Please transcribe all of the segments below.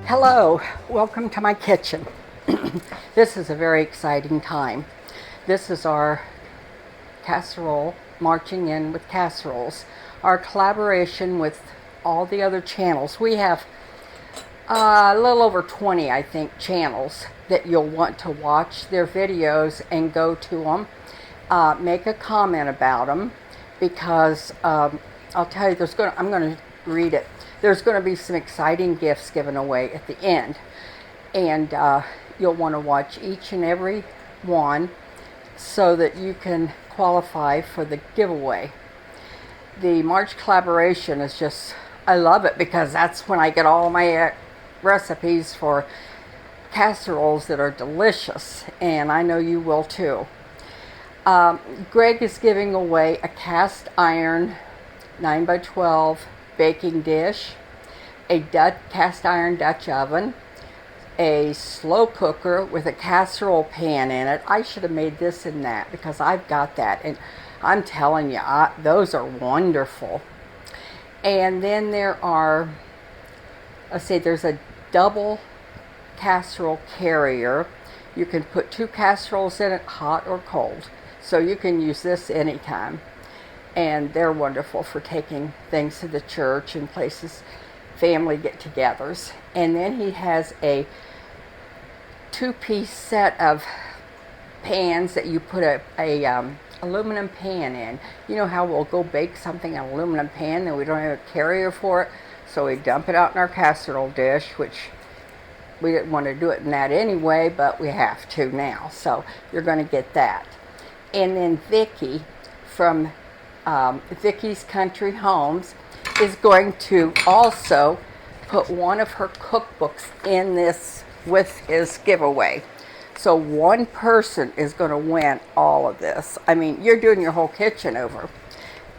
Hello, welcome to my kitchen. This is a very exciting time. This is our casserole, marching in with casseroles, our collaboration with all the other channels. We have a little over 20, I think, channels that you'll want to watch their videos and go to them. Make a comment about them because I'll tell you, I'm going to read it. There's going to be some exciting gifts given away at the end, and you'll want to watch each and every one so that you can qualify for the giveaway. The March collaboration is just, I love it because that's when I get all my recipes for casseroles that are delicious, and I know you will too. Greg is giving away a cast iron 9x12 baking dish, a cast iron Dutch oven, a slow cooker with a casserole pan in it. I should have made this in that because I've got that, and I'm telling you, those are wonderful. And then there's a double casserole carrier. You can put 2 casseroles in it, hot or cold, so you can use this anytime. And they're wonderful for taking things to the church and places, family get-togethers. And then he has a 2-piece set of pans that you put a aluminum pan in. You know how we'll go bake something in an aluminum pan and we don't have a carrier for it, so we dump it out in our casserole dish, which we didn't want to do it in that anyway, but we have to now. So you're going to get that. And then Vicki from Vicki's Country Homes is going to also put one of her cookbooks in this with his giveaway. So one person is going to win all of this. I mean, you're doing your whole kitchen over,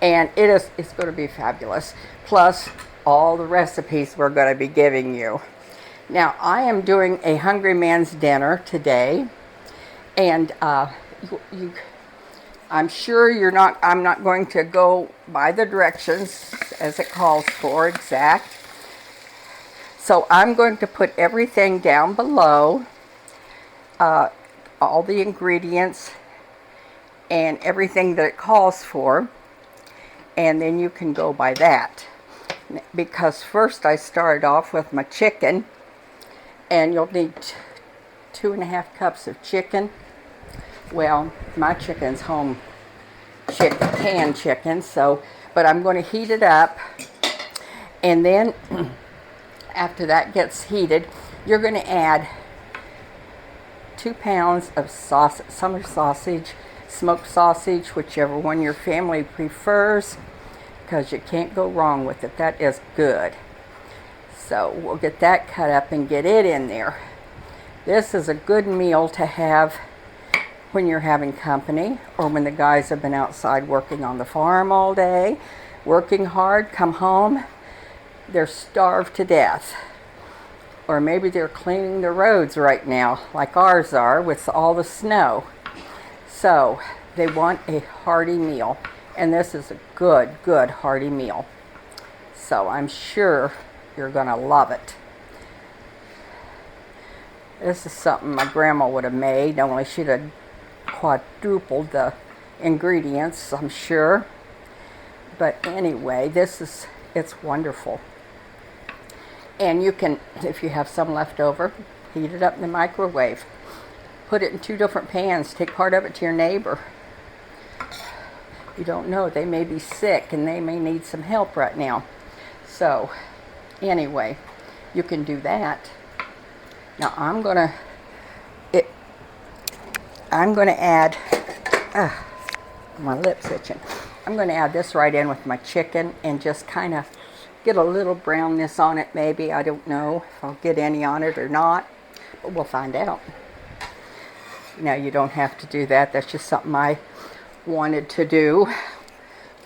and it's going to be fabulous. Plus all the recipes we're going to be giving you. Now, I am doing a hungry man's dinner today, and I'm sure I'm not going to go by the directions as it calls for exact. So I'm going to put everything down below, all the ingredients and everything that it calls for, and then you can go by that. Because first I started off with my chicken, and you'll need 2.5 cups of chicken. Well, my chicken's home canned chicken, but I'm going to heat it up, and then after that gets heated, you're going to add 2 pounds of summer sausage, smoked sausage, whichever one your family prefers, because you can't go wrong with it. That is good. So we'll get that cut up and get it in there. This is a good meal to have when you're having company, or when the guys have been outside working on the farm all day, working hard, come home, they're starved to death. Or maybe they're cleaning the roads right now, like ours are, with all the snow. So they want a hearty meal, and this is a good hearty meal. So I'm sure you're going to love it. This is something my grandma would have made, only she'd have quadrupled the ingredients, I'm sure. But anyway, it's wonderful. And you can, if you have some left over, heat it up in the microwave. Put it in 2 different pans. Take part of it to your neighbor. You don't know, they may be sick and they may need some help right now. So anyway, you can do that. Now I'm going to add, my lip's itching. I'm going to add this right in with my chicken and just kind of get a little brownness on it maybe. I don't know if I'll get any on it or not, but we'll find out. Now, you don't have to do that. That's just something I wanted to do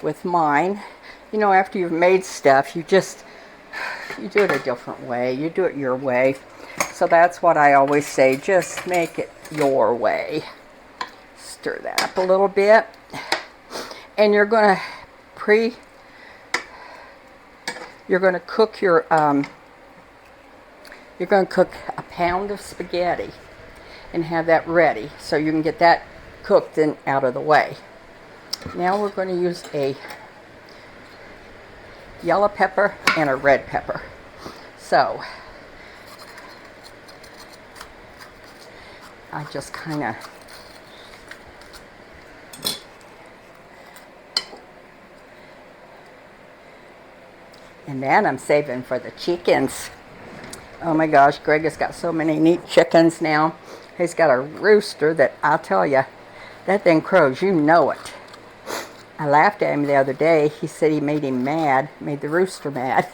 with mine. You know, after you've made stuff, you do it a different way. You do it your way. So that's what I always say, just make it your way. Stir that up a little bit. And you're going to cook your you're going to cook a pound of spaghetti and have that ready so you can get that cooked and out of the way. Now we're going to use a yellow pepper and a red pepper. So I just kind of and then I'm saving for the chickens. Oh my gosh, Greg has got so many neat chickens now. He's got a rooster that I'll tell you, that thing crows, you know it. I laughed at him the other day. He said he made him mad, made the rooster mad.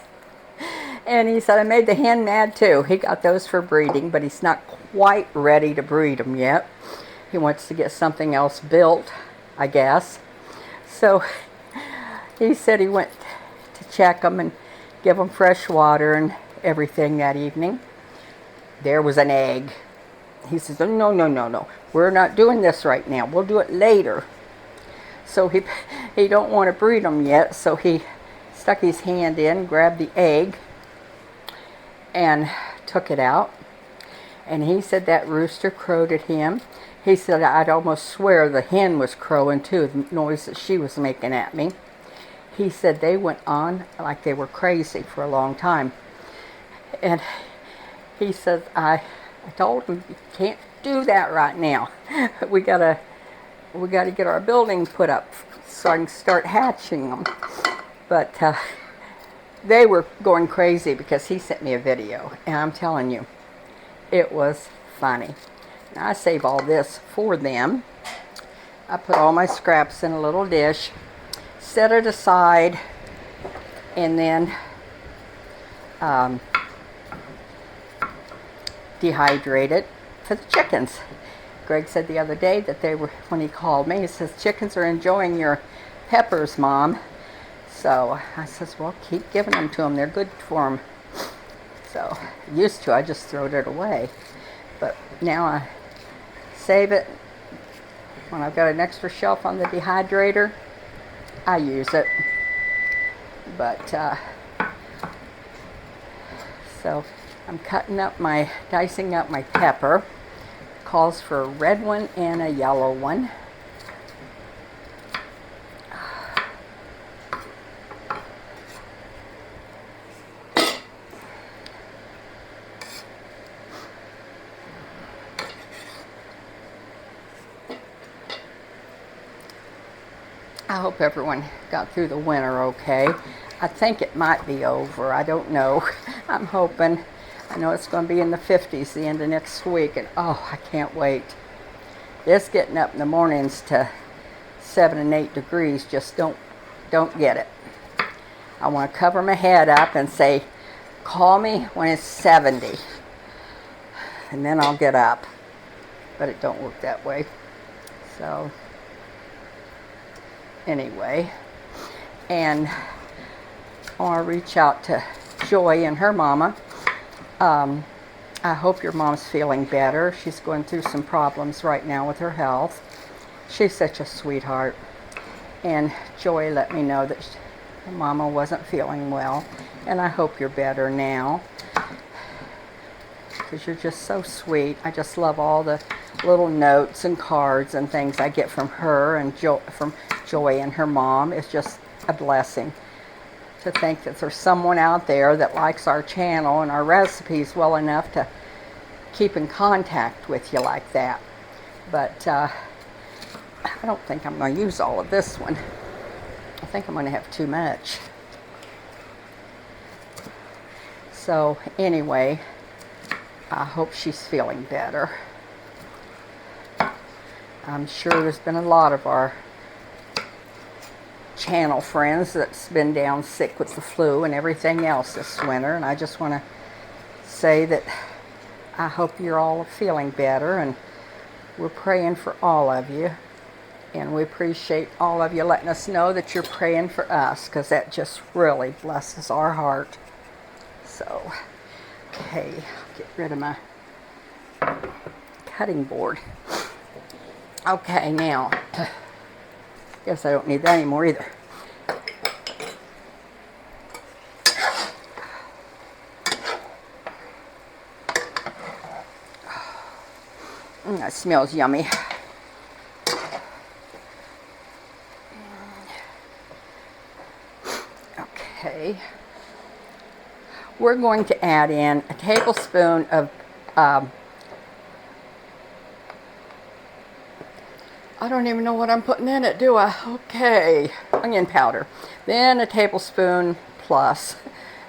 And he said, I made the hen mad too. He got those for breeding, but he's not quite ready to breed them yet. He wants to get something else built, I guess. So he said he went to check them and give them fresh water and everything that evening. There was an egg. He says, no. We're not doing this right now. We'll do it later. So he don't want to breed them yet. So he stuck his hand in, grabbed the egg, and took it out. And he said that rooster crowed at him. He said, I'd almost swear the hen was crowing too, the noise that she was making at me. He said they went on like they were crazy for a long time. And he says, I told him, you can't do that right now. We gotta get our building put up so I can start hatching them. But they were going crazy because he sent me a video, and I'm telling you, it was funny. Now I save all this for them. I put all my scraps in a little dish, set it aside, and then dehydrate it for the chickens. Greg said the other day that they were, when he called me, he says, chickens are enjoying your peppers, Mom. So I says, well, keep giving them to them. They're good for them. So used to, I just throwed it away. But now I save it. When I've got an extra shelf on the dehydrator, I use it. But so I'm dicing up my pepper. Calls for a red one and a yellow one. I hope everyone got through the winter okay. I think it might be over. I don't know. I'm hoping. I know it's going to be in the 50s the end of next week, and oh, I can't wait. This getting up in the mornings to 7 and 8 degrees just don't get it. I want to cover my head up and say, call me when it's 70, and then I'll get up. But it don't work that way. So anyway, and I want to reach out to Joy and her mama. I hope your mom's feeling better. She's going through some problems right now with her health. She's such a sweetheart. And Joy let me know that her mama wasn't feeling well. And I hope you're better now, because you're just so sweet. I just love all the little notes and cards and things I get from her and from Joy and her mom. It's just a blessing to think that there's someone out there that likes our channel and our recipes well enough to keep in contact with you like that. But I don't think I'm going to use all of this one. I think I'm going to have too much. So anyway, I hope she's feeling better. I'm sure there's been a lot of our channel friends that's been down sick with the flu and everything else this winter, and I just want to say that I hope you're all feeling better, and we're praying for all of you, and we appreciate all of you letting us know that you're praying for us, because that just really blesses our heart. So okay, I'll get rid of my cutting board. Okay, now guess I don't need that anymore either. That smells yummy. Okay. We're going to add in a tablespoon of I don't even know what I'm putting in it, do I? Okay, onion powder. Then a tablespoon plus.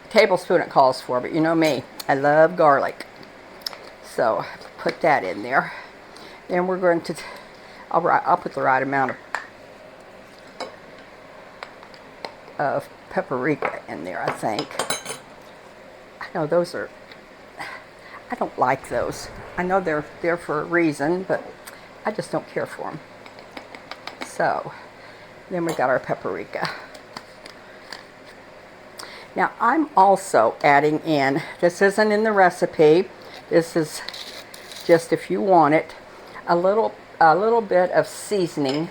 A tablespoon it calls for, but you know me, I love garlic. So put that in there. Then we're going to, I'll put the right amount of paprika in there, I think. I know those are, I don't like those. I know they're there for a reason, but I just don't care for them. So, then we got our paprika. Now, I'm also adding in, this isn't in the recipe, this is just if you want it, a little bit of seasoning,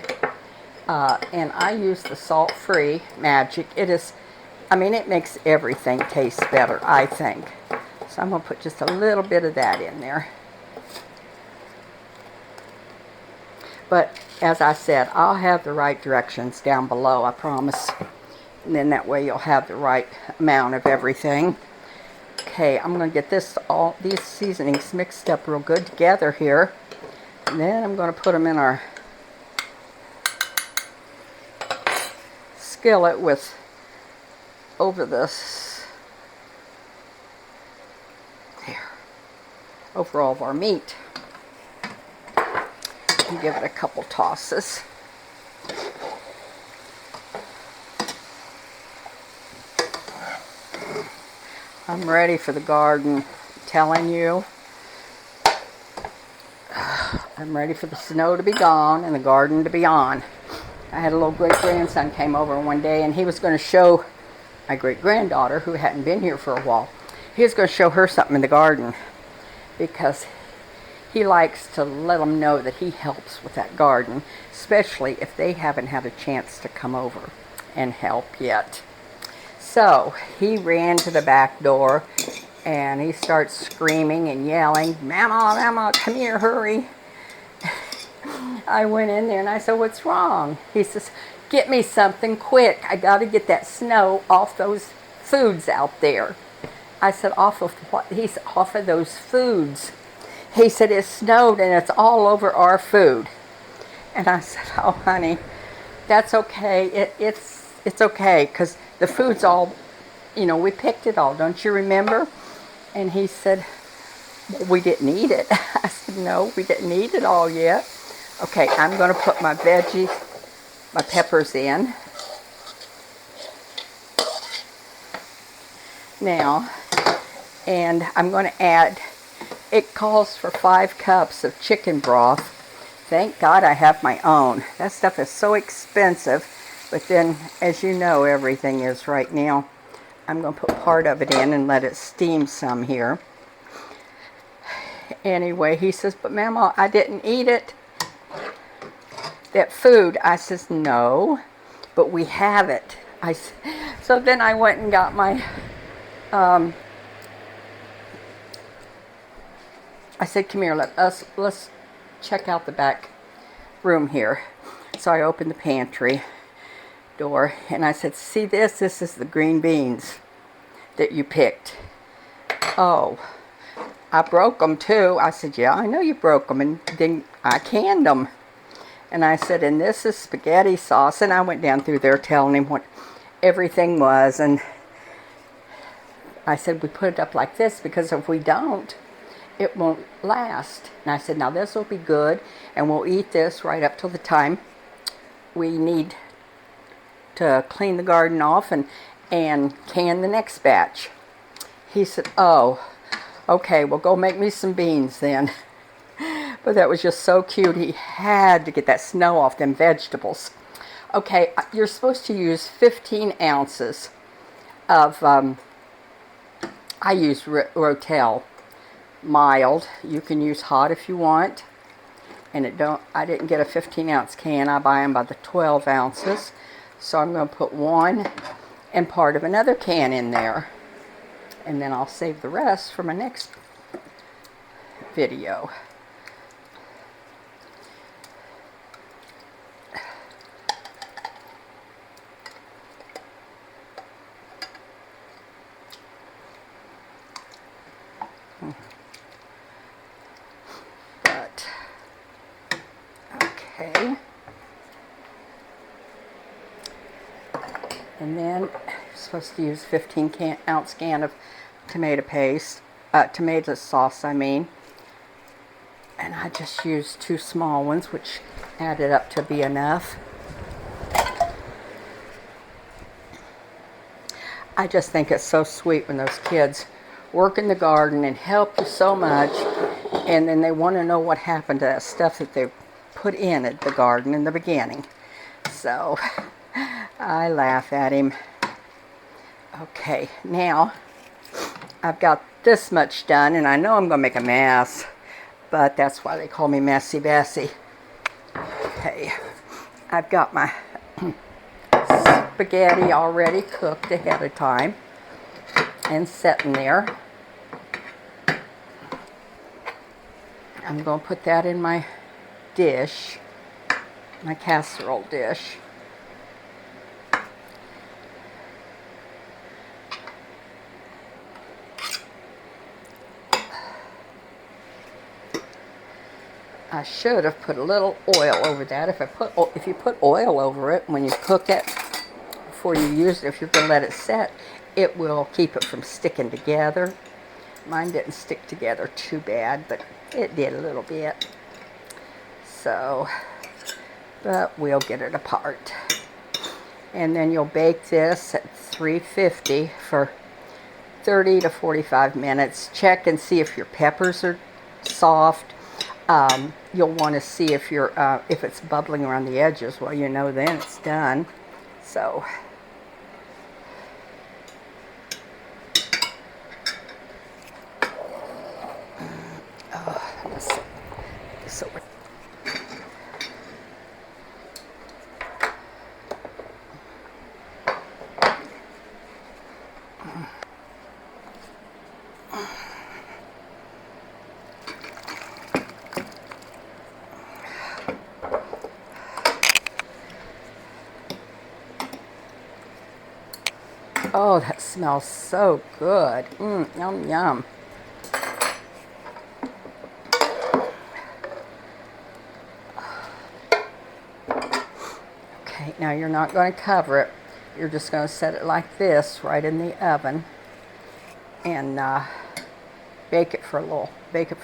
and I use the salt-free Magic. It is, I mean, it makes everything taste better, I think. So I'm going to put just a little bit of that in there. But as I said, I'll have the right directions down below, I promise. And then that way you'll have the right amount of everything. Okay, I'm going to get these seasonings mixed up real good together here. And then I'm going to put them in our skillet over all of our meat. And give it a couple tosses. I'm ready for the garden, I'm telling you. I'm ready for the snow to be gone and the garden to be on. I had a little great-grandson came over one day, and he was going to show my great-granddaughter, who hadn't been here for a while, he was going to show her something in the garden, because he likes to let them know that he helps with that garden, especially if they haven't had a chance to come over and help yet. So he ran to the back door and he starts screaming and yelling, "Mama, Mama, come here, hurry." I went in there and I said, "What's wrong?" He says, "Get me something quick. I got to get that snow off those foods out there." I said, "Off of what?" He said, "Off of those foods." He said, "It snowed and it's all over our food." And I said, "Oh, honey, that's okay. It's okay, because the food's all, you know, we picked it all. Don't you remember?" And he said, "Well, we didn't eat it." I said, "No, we didn't eat it all yet." Okay, I'm going to put my veggies, my peppers in. Now, and I'm going to add, it calls for 5 cups of chicken broth. Thank God I have my own. That stuff is so expensive, but then, as you know, everything is right now. I'm going to put part of it in and let it steam some here. Anyway, he says, "But Mama, I didn't eat it. That food." I says, "No, but we have it." So then I went and got my, I said, "Come here, let's check out the back room here." So I opened the pantry door and I said, "See this? This is the green beans that you picked." "Oh, I broke them too." I said, "Yeah, I know you broke them, and then I canned them." And I said, "And this is spaghetti sauce." And I went down through there telling him what everything was. And I said, "We put it up like this because if we don't, it won't last." And I said, "Now this will be good, and we'll eat this right up till the time we need to clean the garden off and can the next batch." He said, "Oh, okay, well, go make me some beans then." But that was just so cute. He had to get that snow off them vegetables. Okay, you're supposed to use 15 ounces of, I use Rotel mild. You can use hot if you want. And I didn't get a 15-ounce can. I buy them by the 12 ounces. So I'm going to put one and part of another can in there. And then I'll save the rest for my next video. Okay. And then you're supposed to use 15-ounce can of tomato paste, tomato sauce, I mean. And I just used 2 small ones, which added up to be enough. I just think it's so sweet when those kids work in the garden and help you so much, and then they want to know what happened to that stuff that they put in at the garden in the beginning. So I laugh at him. Okay, now I've got this much done, and I know I'm going to make a mess, but that's why they call me Messy Bessie. Okay, I've got my spaghetti already cooked ahead of time and sitting there. I'm going to put that in my dish, my casserole dish. I should have put a little oil over that. If you put oil over it when you cook it before you use it, if you're going to let it set, it will keep it from sticking together. Mine didn't stick together too bad, but it did a little bit. So, but we'll get it apart. And then you'll bake this at 350 for 30 to 45 minutes. Check and see if your peppers are soft. You'll want to see if it's bubbling around the edges. Well, you know then it's done. So, let's see. So oh, that smells so good. Yum, yum. Okay, now you're not going to cover it. You're just going to set it like this right in the oven and bake it for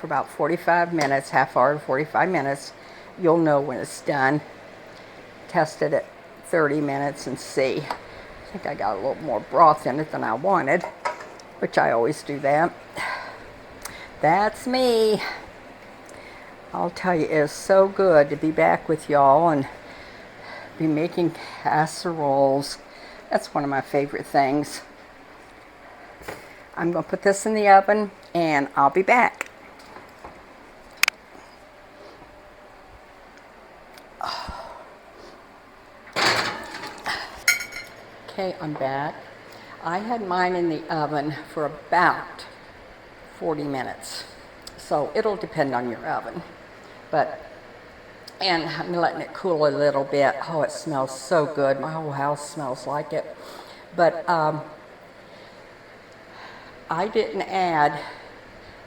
about 45 minutes, half hour to 45 minutes. You'll know when it's done. Test it at 30 minutes and see. I think I got a little more broth in it than I wanted, which I always do that. That's me. I'll tell you, it's so good to be back with y'all and be making casseroles. That's one of my favorite things. I'm going to put this in the oven and I'll be back. Okay, I'm back. I had mine in the oven for about 40 minutes. So it'll depend on your oven. And I'm letting it cool a little bit. Oh, it smells so good. My whole house smells like it. But I didn't add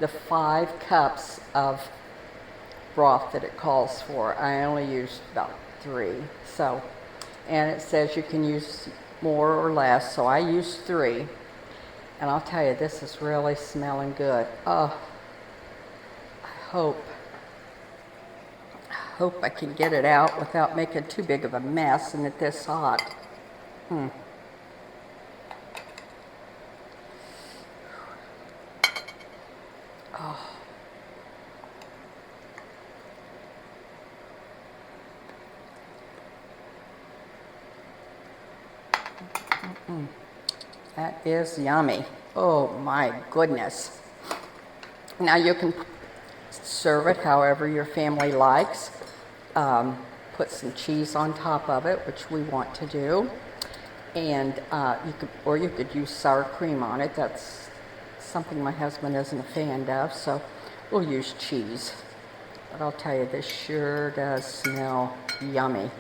the 5 cups of broth that it calls for. I only used about 3. So, and it says you can use more or less, so I used 3. And I'll tell you, this is really smelling good. Oh, I hope I can get it out without making too big of a mess and it this hot. Oh. That is yummy. Oh my goodness. Now you can serve it however your family likes. Put some cheese on top of it, which we want to do. And you could use sour cream on it. That's something my husband isn't a fan of, so we'll use cheese. But I'll tell you, this sure does smell yummy.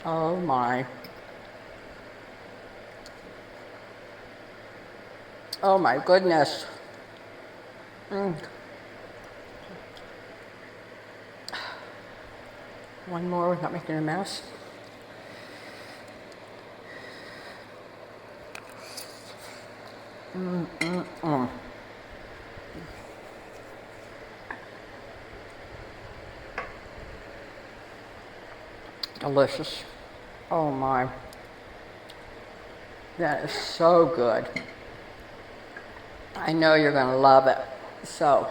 Oh my. Oh my goodness. One more without making a mess. Delicious. Oh my. That is so good. I know you're going to love it. So,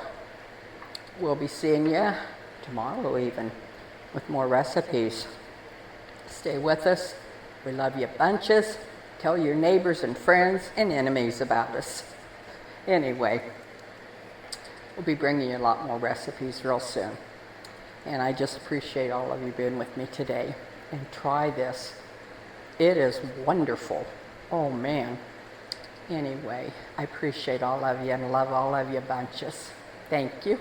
we'll be seeing you tomorrow even with more recipes. Stay with us. We love you bunches. Tell your neighbors and friends and enemies about us. Anyway, we'll be bringing you a lot more recipes real soon. And I just appreciate all of you being with me today. And try this. It is wonderful. Oh man. Anyway, I appreciate all of you and love all of you bunches. Thank you.